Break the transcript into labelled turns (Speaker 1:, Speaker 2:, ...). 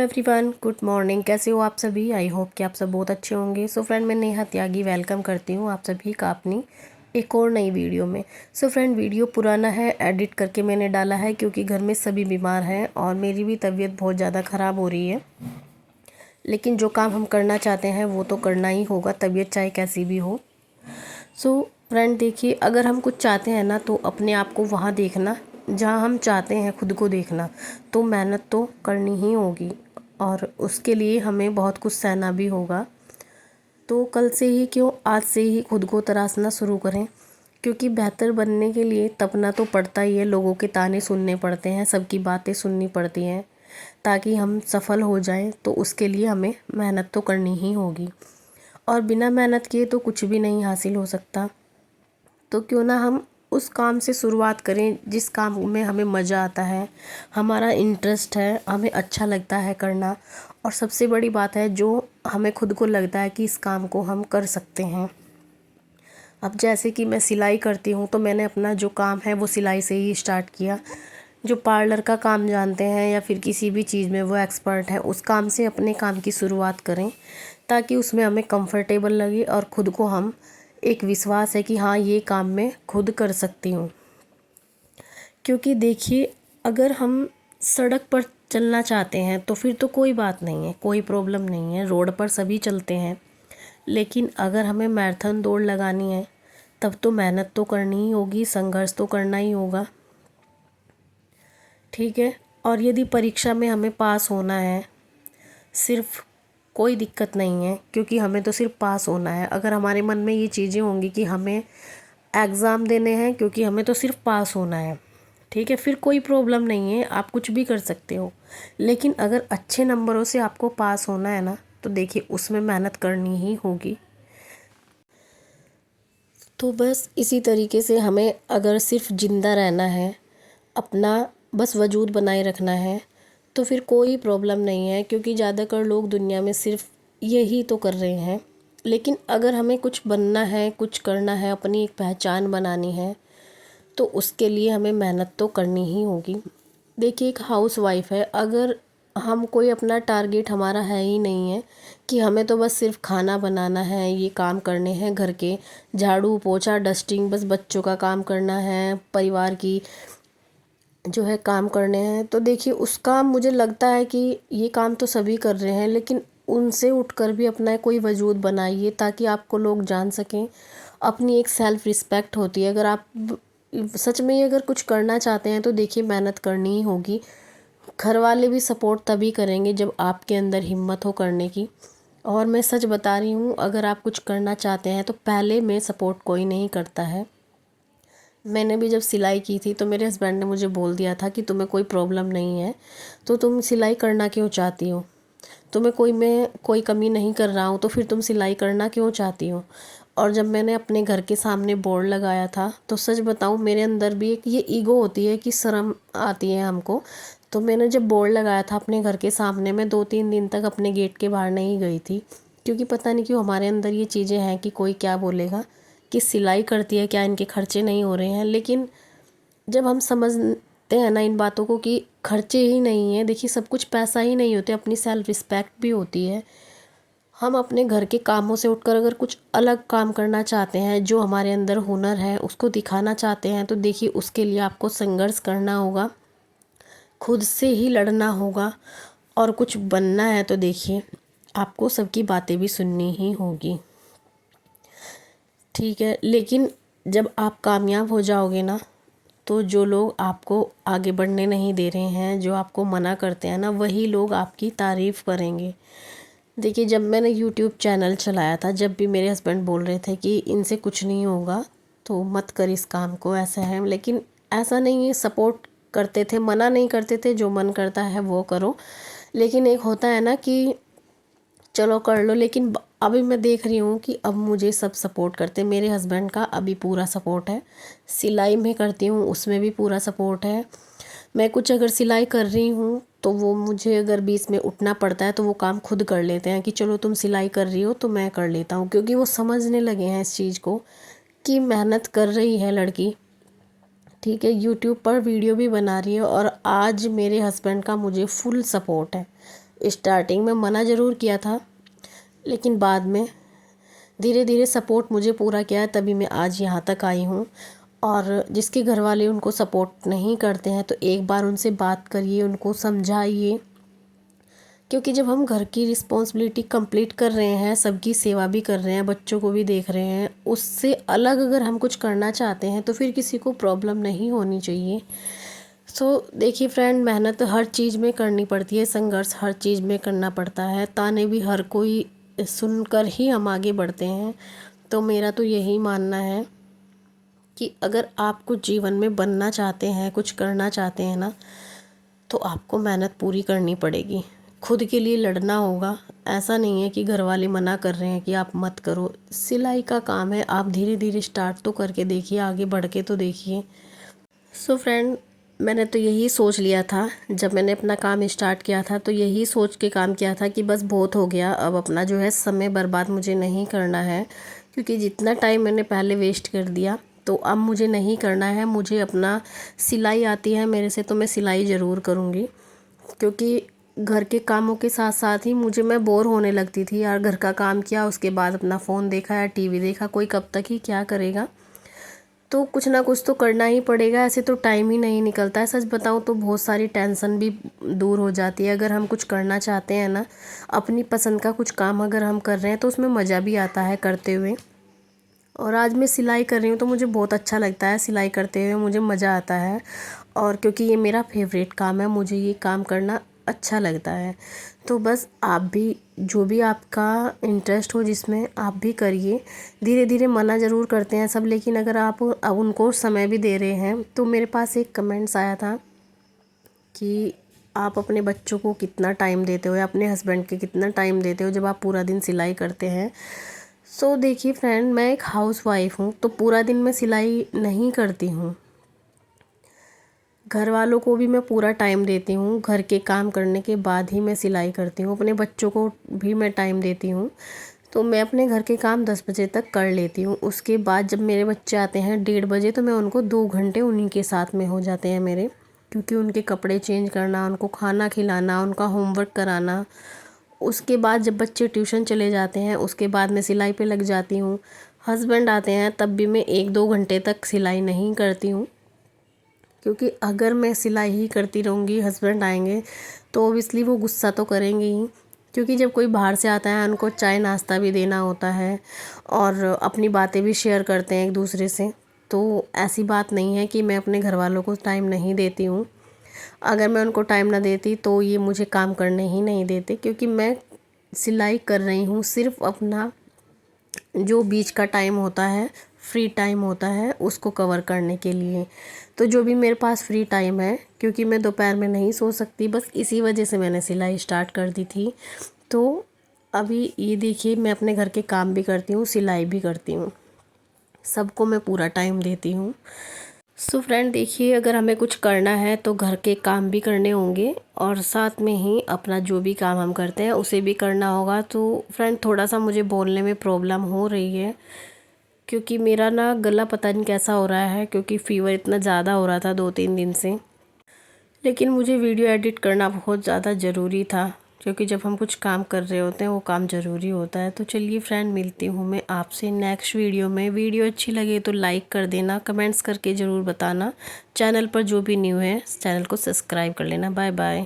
Speaker 1: Everyone, good morning. कैसे हो आप सभी? आई होप कि आप सब बहुत अच्छे होंगे। सो फ्रेंड, मैं नेहा त्यागी वेलकम करती हूँ आप सभी का अपनी एक और नई वीडियो में। सो फ्रेंड, वीडियो पुराना है, एडिट करके मैंने डाला है क्योंकि घर में सभी बीमार हैं और मेरी भी तबीयत बहुत ज़्यादा ख़राब हो रही है। लेकिन जो काम हम करना चाहते हैं वो तो करना ही होगा, तबीयत चाहे कैसी भी हो। सो फ्रेंड देखिए, अगर हम कुछ चाहते हैं ना तो अपने आप को वहाँ देखना जहाँ हम चाहते हैं, खुद को देखना। तो मेहनत तो करनी ही होगी और उसके लिए हमें बहुत कुछ सहना भी होगा। तो कल से ही क्यों, आज से ही खुद को तराशना शुरू करें, क्योंकि बेहतर बनने के लिए तपना तो पड़ता ही है। लोगों के ताने सुनने पड़ते हैं, सबकी बातें सुननी पड़ती हैं ताकि हम सफल हो जाएं। तो उसके लिए हमें मेहनत तो करनी ही होगी और बिना मेहनत किए तो कुछ भी नहीं हासिल हो सकता। तो क्यों ना हम उस काम से शुरुआत करें जिस काम में हमें मज़ा आता है, हमारा इंटरेस्ट है, हमें अच्छा लगता है करना। और सबसे बड़ी बात है, जो हमें खुद को लगता है कि इस काम को हम कर सकते हैं। अब जैसे कि मैं सिलाई करती हूँ तो मैंने अपना जो काम है वो सिलाई से ही स्टार्ट किया। जो पार्लर का काम जानते हैं या फिर किसी भी चीज़ में वो एक्सपर्ट है, उस काम से अपने काम की शुरुआत करें ताकि उसमें हमें कंफर्टेबल लगे और खुद को हम एक विश्वास है कि हाँ, ये काम मैं खुद कर सकती हूँ। क्योंकि देखिए, अगर हम सड़क पर चलना चाहते हैं तो फिर तो कोई बात नहीं है, कोई प्रॉब्लम नहीं है, रोड पर सभी चलते हैं। लेकिन अगर हमें मैराथन दौड़ लगानी है तब तो मेहनत तो करनी ही होगी, संघर्ष तो करना ही होगा। ठीक है। और यदि परीक्षा में हमें पास होना है, सिर्फ कोई दिक्कत नहीं है, क्योंकि हमें तो सिर्फ पास होना है। अगर हमारे मन में ये चीज़ें होंगी कि हमें एग्ज़ाम देने हैं क्योंकि हमें तो सिर्फ पास होना है, ठीक है, फिर कोई प्रॉब्लम नहीं है, आप कुछ भी कर सकते हो। लेकिन अगर अच्छे नंबरों से आपको पास होना है ना, तो देखिए उसमें मेहनत करनी ही होगी। तो बस इसी तरीके से हमें अगर सिर्फ ज़िंदा रहना है, अपना बस वजूद बनाए रखना है, तो फिर कोई प्रॉब्लम नहीं है, क्योंकि ज़्यादातर लोग दुनिया में सिर्फ यही तो कर रहे हैं। लेकिन अगर हमें कुछ बनना है, कुछ करना है, अपनी एक पहचान बनानी है, तो उसके लिए हमें मेहनत तो करनी ही होगी। देखिए, एक हाउसवाइफ है, अगर हम कोई अपना टारगेट हमारा है ही नहीं है कि हमें तो बस सिर्फ खाना बनाना है, ये काम करने हैं घर के, झाड़ू पोछा डस्टिंग, बस बच्चों का काम करना है, परिवार की जो है काम करने हैं, तो देखिए उसका मुझे लगता है कि ये काम तो सभी कर रहे हैं, लेकिन उनसे उठकर भी अपना कोई वजूद बनाइए ताकि आपको लोग जान सकें। अपनी एक सेल्फ रिस्पेक्ट होती है। अगर आप सच में ही अगर कुछ करना चाहते हैं तो देखिए मेहनत करनी ही होगी। घर वाले भी सपोर्ट तभी करेंगे जब आपके अंदर हिम्मत हो करने की। और मैं सच बता रही हूँ, अगर आप कुछ करना चाहते हैं तो पहले में सपोर्ट कोई नहीं करता है। मैंने भी जब सिलाई की थी तो मेरे हस्बैंड ने मुझे बोल दिया था कि तुम्हें कोई प्रॉब्लम नहीं है तो तुम सिलाई करना क्यों चाहती हो, तुम्हें मैं कोई कमी नहीं कर रहा हूँ तो फिर तुम सिलाई करना क्यों चाहती हो। और जब मैंने अपने घर के सामने बोर्ड लगाया था तो सच बताऊँ, मेरे अंदर भी एक ये ईगो होती है कि शर्म आती है हमको। तो मैंने जब बोर्ड लगाया था अपने घर के सामने, मैं 2-3 दिन तक अपने गेट के बाहर नहीं गई थी, क्योंकि पता नहीं क्यों हमारे अंदर ये चीज़ें हैं कि कोई क्या बोलेगा, कि सिलाई करती है क्या, इनके खर्चे नहीं हो रहे हैं। लेकिन जब हम समझते हैं ना इन बातों को कि खर्चे ही नहीं है, देखिए सब कुछ पैसा ही नहीं होते, अपनी सेल्फ रिस्पेक्ट भी होती है। हम अपने घर के कामों से उठकर अगर कुछ अलग काम करना चाहते हैं, जो हमारे अंदर हुनर है उसको दिखाना चाहते हैं, तो देखिए उसके लिए आपको संघर्ष करना होगा, खुद से ही लड़ना होगा। और कुछ बनना है तो देखिए आपको सबकी बातें भी सुननी ही होगी, ठीक है। लेकिन जब आप कामयाब हो जाओगे ना, तो जो लोग आपको आगे बढ़ने नहीं दे रहे हैं, जो आपको मना करते हैं ना, वही लोग आपकी तारीफ़ करेंगे। देखिए, जब मैंने यूट्यूब चैनल चलाया था, जब भी मेरे हस्बैंड बोल रहे थे कि इनसे कुछ नहीं होगा तो मत कर इस काम को, ऐसा है, लेकिन ऐसा नहीं है, सपोर्ट करते थे, मना नहीं करते थे, जो मन करता है वो करो। लेकिन एक होता है ना कि चलो कर लो। लेकिन अभी मैं देख रही हूँ कि अब मुझे सब सपोर्ट करते हैं। मेरे हस्बैंड का अभी पूरा सपोर्ट है, सिलाई में करती हूँ उसमें भी पूरा सपोर्ट है। मैं कुछ अगर सिलाई कर रही हूँ तो वो मुझे अगर बीच में उठना पड़ता है तो वो काम खुद कर लेते हैं कि चलो तुम सिलाई कर रही हो तो मैं कर लेता हूँ, क्योंकि वो समझने लगे हैं इस चीज़ को कि मेहनत कर रही है लड़की, ठीक है, यूट्यूब पर वीडियो भी बना रही है। और आज मेरे हस्बैंड का मुझे फुल सपोर्ट है, स्टार्टिंग में मना ज़रूर किया था, लेकिन बाद में धीरे धीरे सपोर्ट मुझे पूरा किया है, तभी मैं आज यहाँ तक आई हूँ। और जिसके घर वाले उनको सपोर्ट नहीं करते हैं तो एक बार उनसे बात करिए, उनको समझाइए, क्योंकि जब हम घर की रिस्पॉन्सिबिलिटी कंप्लीट कर रहे हैं, सबकी सेवा भी कर रहे हैं, बच्चों को भी देख रहे हैं, उससे अलग अगर हम कुछ करना चाहते हैं तो फिर किसी को प्रॉब्लम नहीं होनी चाहिए। देखिए फ्रेंड, मेहनत हर चीज़ में करनी पड़ती है, संघर्ष हर चीज़ में करना पड़ता है, ताने भी हर कोई सुनकर ही हम आगे बढ़ते हैं। तो मेरा तो यही मानना है कि अगर आप कुछ जीवन में बनना चाहते हैं, कुछ करना चाहते हैं ना, तो आपको मेहनत पूरी करनी पड़ेगी, खुद के लिए लड़ना होगा। ऐसा नहीं है कि घर वाले मना कर रहे हैं कि आप मत करो। सिलाई का काम है, आप धीरे धीरे स्टार्ट तो करके देखिए, आगे बढ़ के तो देखिए। फ्रेंड, मैंने तो यही सोच लिया था, जब मैंने अपना काम स्टार्ट किया था तो यही सोच के काम किया था कि बस बहुत हो गया, अब अपना जो है समय बर्बाद मुझे नहीं करना है, क्योंकि जितना टाइम मैंने पहले वेस्ट कर दिया तो अब मुझे नहीं करना है। मुझे अपना सिलाई आती है मेरे से, तो मैं सिलाई ज़रूर करूँगी, क्योंकि घर के कामों के साथ साथ ही मैं बोर होने लगती थी यार। घर का काम किया, उसके बाद अपना फ़ोन देखा या टीवी देखा, कोई कब तक ही क्या करेगा। तो कुछ ना कुछ तो करना ही पड़ेगा, ऐसे तो टाइम ही नहीं निकलता है। सच बताऊँ तो बहुत सारी टेंशन भी दूर हो जाती है अगर हम कुछ करना चाहते हैं ना। अपनी पसंद का कुछ काम अगर हम कर रहे हैं तो उसमें मज़ा भी आता है करते हुए। और आज मैं सिलाई कर रही हूँ तो मुझे बहुत अच्छा लगता है, सिलाई करते हुए मुझे मज़ा आता है। और क्योंकि ये मेरा फेवरेट काम है, मुझे ये काम करना अच्छा लगता है। तो बस आप भी, जो भी आपका इंटरेस्ट हो जिसमें, आप भी करिए। धीरे धीरे मना ज़रूर करते हैं सब, लेकिन अगर आप अब उनको समय भी दे रहे हैं। तो मेरे पास एक कमेंट्स आया था कि आप अपने बच्चों को कितना टाइम देते हो या अपने हस्बैंड के कितना टाइम देते हो जब आप पूरा दिन सिलाई करते हैं। देखिए फ्रेंड, मैं एक हाउसवाइफ हूँ, तो पूरा दिन मैं सिलाई नहीं करती हूँ। घर वालों को भी मैं पूरा टाइम देती हूँ, घर के काम करने के बाद ही मैं सिलाई करती हूँ। अपने बच्चों को भी मैं टाइम देती हूँ। तो मैं अपने घर के काम 10 बजे तक कर लेती हूँ। उसके बाद जब मेरे बच्चे आते हैं 1:30 बजे, तो मैं उनको 2 घंटे उन्हीं के साथ में हो जाते हैं मेरे, क्योंकि उनके कपड़े चेंज करना, उनको खाना खिलाना, उनका होमवर्क कराना। उसके बाद जब बच्चे ट्यूशन चले जाते हैं, उसके बाद मैं सिलाई पे लग जाती हूँ। हस्बैंड आते हैं तब भी मैं 1-2 घंटे तक सिलाई नहीं करती हूँ, क्योंकि अगर मैं सिलाई ही करती रहूँगी, हस्बैंड आएंगे तो ओबियसली वो गुस्सा तो करेंगे ही, क्योंकि जब कोई बाहर से आता है उनको चाय नाश्ता भी देना होता है और अपनी बातें भी शेयर करते हैं एक दूसरे से। तो ऐसी बात नहीं है कि मैं अपने घर वालों को टाइम नहीं देती हूँ। अगर मैं उनको टाइम ना देती तो ये मुझे काम करने ही नहीं देते, क्योंकि मैं सिलाई कर रही हूँ सिर्फ अपना जो बीच का टाइम होता है, फ्री टाइम होता है, उसको कवर करने के लिए। तो जो भी मेरे पास फ्री टाइम है, क्योंकि मैं दोपहर में नहीं सो सकती, बस इसी वजह से मैंने सिलाई स्टार्ट कर दी थी। तो अभी ये देखिए, मैं अपने घर के काम भी करती हूँ, सिलाई भी करती हूँ, सबको मैं पूरा टाइम देती हूँ। फ्रेंड देखिए, अगर हमें कुछ करना है तो घर के काम भी करने होंगे और साथ में ही अपना जो भी काम हम करते हैं उसे भी करना होगा। तो फ्रेंड, थोड़ा सा मुझे बोलने में प्रॉब्लम हो रही है, क्योंकि मेरा ना गला पता नहीं कैसा हो रहा है, क्योंकि फ़ीवर इतना ज़्यादा हो रहा था 2-3 दिन से। लेकिन मुझे वीडियो एडिट करना बहुत ज़्यादा ज़रूरी था, क्योंकि जब हम कुछ काम कर रहे होते हैं वो काम ज़रूरी होता है। तो चलिए फ्रेंड, मिलती हूँ मैं आपसे नेक्स्ट वीडियो में। वीडियो अच्छी लगे तो लाइक कर देना, कमेंट्स करके ज़रूर बताना। चैनल पर जो भी न्यू है चैनल को सब्सक्राइब कर लेना। Bye bye.